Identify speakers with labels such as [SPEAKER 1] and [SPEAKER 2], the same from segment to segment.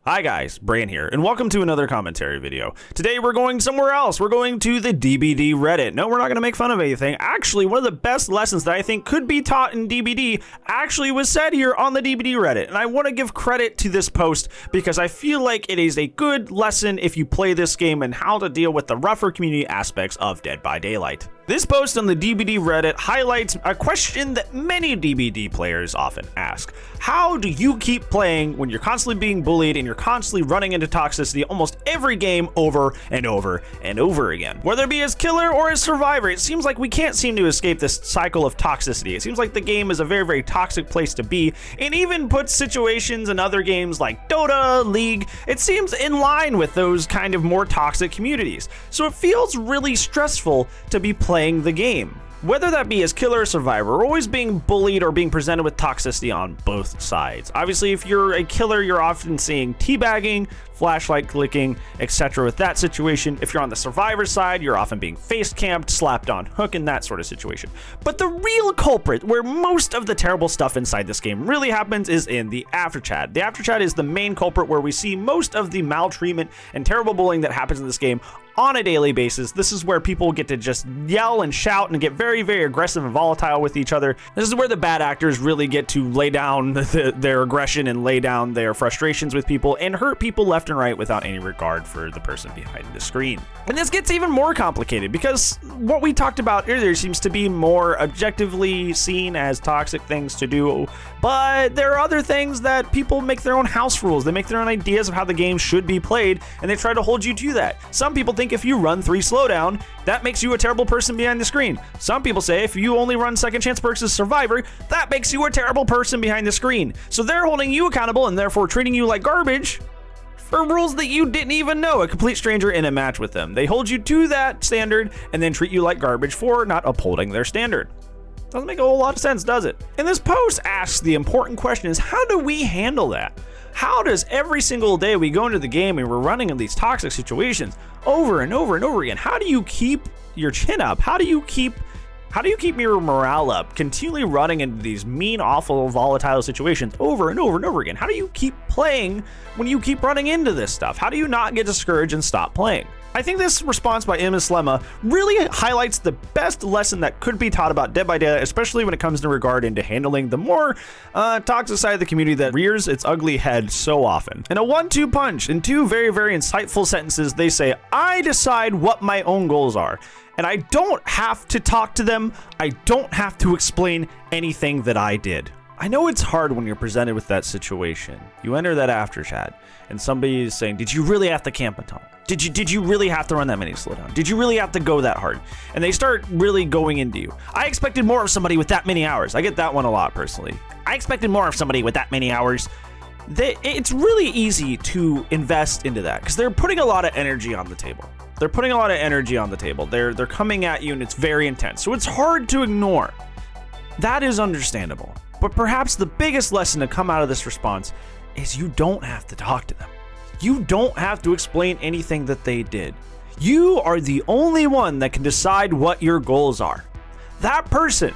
[SPEAKER 1] Hi guys, Bran here, and welcome to another commentary video. Today we're going somewhere else. We're going to the DBD Reddit. No, we're not going to make fun of anything. Actually, one of the best lessons that I think could be taught in DBD actually was said here on the DBD Reddit. And I want to give credit to this post because I feel like it is a good lesson if you play this game and how to deal with the rougher community aspects of Dead by Daylight. This post on the DBD Reddit highlights a question that many DBD players often ask. How do you keep playing when you're constantly being bullied and you're constantly running into toxicity almost every game over and over and over again? Whether it be as killer or as survivor, it seems like we can't seem to escape this cycle of toxicity. It seems like the game is a very, very toxic place to be, and even puts situations in other games like Dota, League, it seems in line with those kind of more toxic communities. So it feels really stressful to be playing the game. Whether that be as killer or survivor, we're always being bullied or being presented with toxicity on both sides. Obviously, if you're a killer, you're often seeing teabagging, flashlight clicking, etc. with that situation. If you're on the survivor side, you're often being face camped, slapped on hook, in that sort of situation. But the real culprit, where most of the terrible stuff inside this game really happens, is in the after chat. The after chat is the main culprit where we see most of the maltreatment and terrible bullying that happens in this game on a daily basis. This is where people get to just yell and shout and get very, very aggressive and volatile with each other. This is where the bad actors really get to lay down their aggression and lay down their frustrations with people and hurt people left and right without any regard for the person behind the screen. And this gets even more complicated because what we talked about earlier seems to be more objectively seen as toxic things to do, but there are other things that people make their own house rules. They make their own ideas of how the game should be played, and they try to hold you to that. Some people think if you run 3 slowdown, that makes you a terrible person behind the screen. Some people say if you only run second chance perks as survivor, that makes you a terrible person behind the screen. So they're holding you accountable and therefore treating you like garbage for rules that you didn't even know, a complete stranger in a match with them. They hold you to that standard and then treat you like garbage for not upholding their standard. Doesn't make a whole lot of sense, does it? And this post asks the important question is, how do we handle that? How does every single day we go into the game and we're running in these toxic situations over and over and over again? How do you keep your chin up? How do you keep your morale up, continually running into these mean, awful, volatile situations over and over and over again? How do you keep playing when you keep running into this stuff? How do you not get discouraged and stop playing? I think this response by Lemma really highlights the best lesson that could be taught about Dead by Daylight, especially when it comes to regard into handling the more toxic side of the community that rears its ugly head so often. In a 1-2 punch, in 2 very, very insightful sentences, they say, I decide what my own goals are, and I don't have to talk to them. I don't have to explain anything that I did. I know it's hard when you're presented with that situation. You enter that after chat and somebody is saying, did you really have to camp a tunnel? Did you really have to run that many slowdown? Did you really have to go that hard? And they start really going into you. I expected more of somebody with that many hours. I get that one a lot personally. I expected more of somebody with that many hours. It's really easy to invest into that because they're putting a lot of energy on the table. They're putting a lot of energy on the table. They're coming at you and it's very intense. So it's hard to ignore. That is understandable. But perhaps the biggest lesson to come out of this response is you don't have to talk to them. You don't have to explain anything that they did. You are the only one that can decide what your goals are. That person,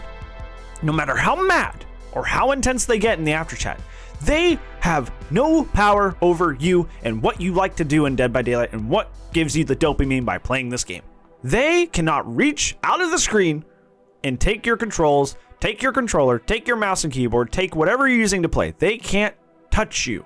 [SPEAKER 1] no matter how mad or how intense they get in the after chat, they have no power over you and what you like to do in Dead by Daylight and what gives you the dopamine by playing this game. They cannot reach out of the screen and take your controls, take your controller, take your mouse and keyboard, take whatever you're using to play. They can't touch you.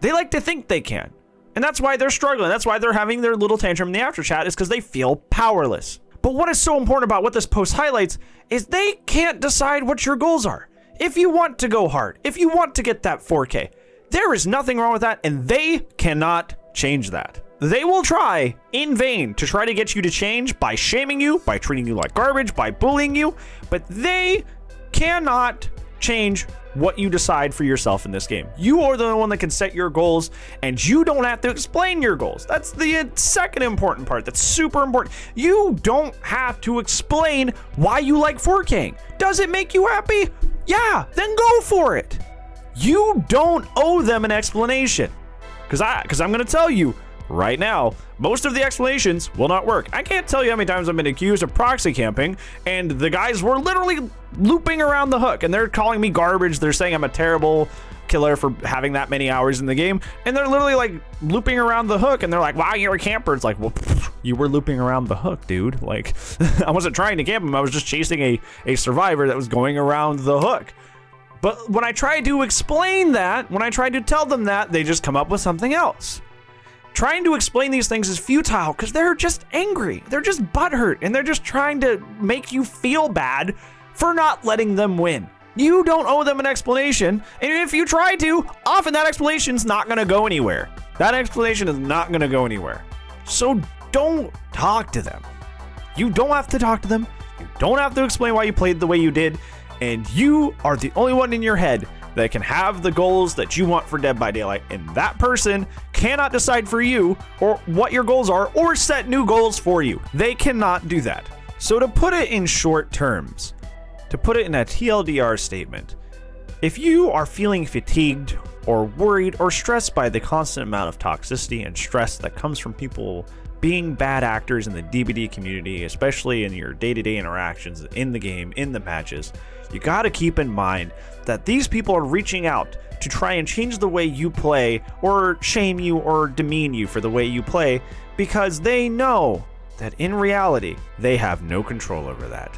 [SPEAKER 1] They like to think they can. And that's why they're struggling. That's why they're having their little tantrum in the after chat, is because they feel powerless. But what is so important about what this post highlights is they can't decide what your goals are. If you want to go hard, if you want to get that 4K, there is nothing wrong with that, and they cannot change that. They will try in vain to try to get you to change by shaming you, by treating you like garbage, by bullying you, but they cannot change what you decide for yourself in this game. You are the one that can set your goals, and you don't have to explain your goals. That's the second important part. That's super important. You don't have to explain why you like 4K. Does it make you happy? Yeah, then go for it. You don't owe them an explanation. Because I'm going to tell you right now, most of the explanations will not work. I can't tell you how many times I've been accused of proxy camping, and the guys were literally looping around the hook, and they're calling me garbage. They're saying I'm a terrible killer for having that many hours in the game, and they're literally like looping around the hook, and they're like, wow, you're a camper. It's like, well, you were looping around the hook, dude. Like, I wasn't trying to camp him. I was just chasing a survivor that was going around the hook. But when I tried to explain that, when I tried to tell them that, they just come up with something else. Trying to explain these things is futile because they're just angry. They're just butthurt, and they're just trying to make you feel bad for not letting them win. You don't owe them an explanation, and if you try to, often that explanation's not gonna go anywhere. That explanation is not gonna go anywhere. So don't talk to them. You don't have to talk to them. You don't have to explain why you played the way you did, and you are the only one in your head that can have the goals that you want for Dead by Daylight, and that person cannot decide for you or what your goals are or set new goals for you. They cannot do that. So to put it in short terms, to put it in a TLDR statement, if you are feeling fatigued or worried or stressed by the constant amount of toxicity and stress that comes from people being bad actors in the DBD community, especially in your day-to-day interactions in the game, in the matches, you gotta keep in mind that these people are reaching out to try and change the way you play or shame you or demean you for the way you play because they know that in reality, they have no control over that.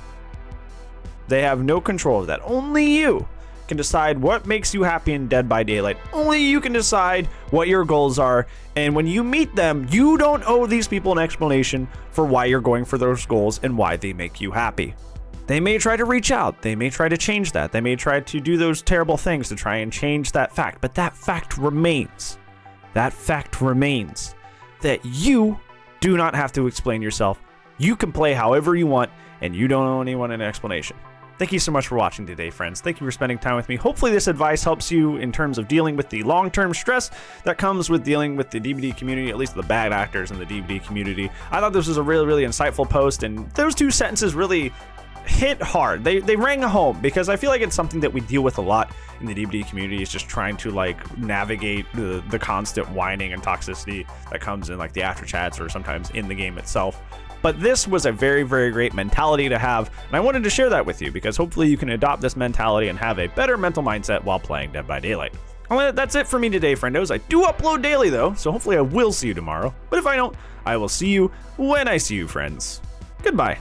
[SPEAKER 1] They have no control of that. Only you can decide what makes you happy in Dead by Daylight. Only you can decide what your goals are. And when you meet them, you don't owe these people an explanation for why you're going for those goals and why they make you happy. They may try to reach out. They may try to change that. They may try to do those terrible things to try and change that fact. But that fact remains. That fact remains that you do not have to explain yourself. You can play however you want, and you don't owe anyone an explanation. Thank you so much for watching today, friends. Thank you for spending time with me. Hopefully this advice helps you in terms of dealing with the long-term stress that comes with dealing with the DBD community, at least the bad actors in the DBD community. I thought this was a really, really insightful post, and those two sentences really hit hard. They rang home because I feel like it's something that we deal with a lot in the DBD community, is just trying to like navigate the constant whining and toxicity that comes in like the after chats or sometimes in the game itself. But this was a very, very great mentality to have, and I wanted to share that with you because hopefully you can adopt this mentality and have a better mental mindset while playing Dead by Daylight. Well, that's it for me today, friendos. I do upload daily though, so hopefully I will see you tomorrow. But if I don't, I will see you when I see you, friends. Goodbye.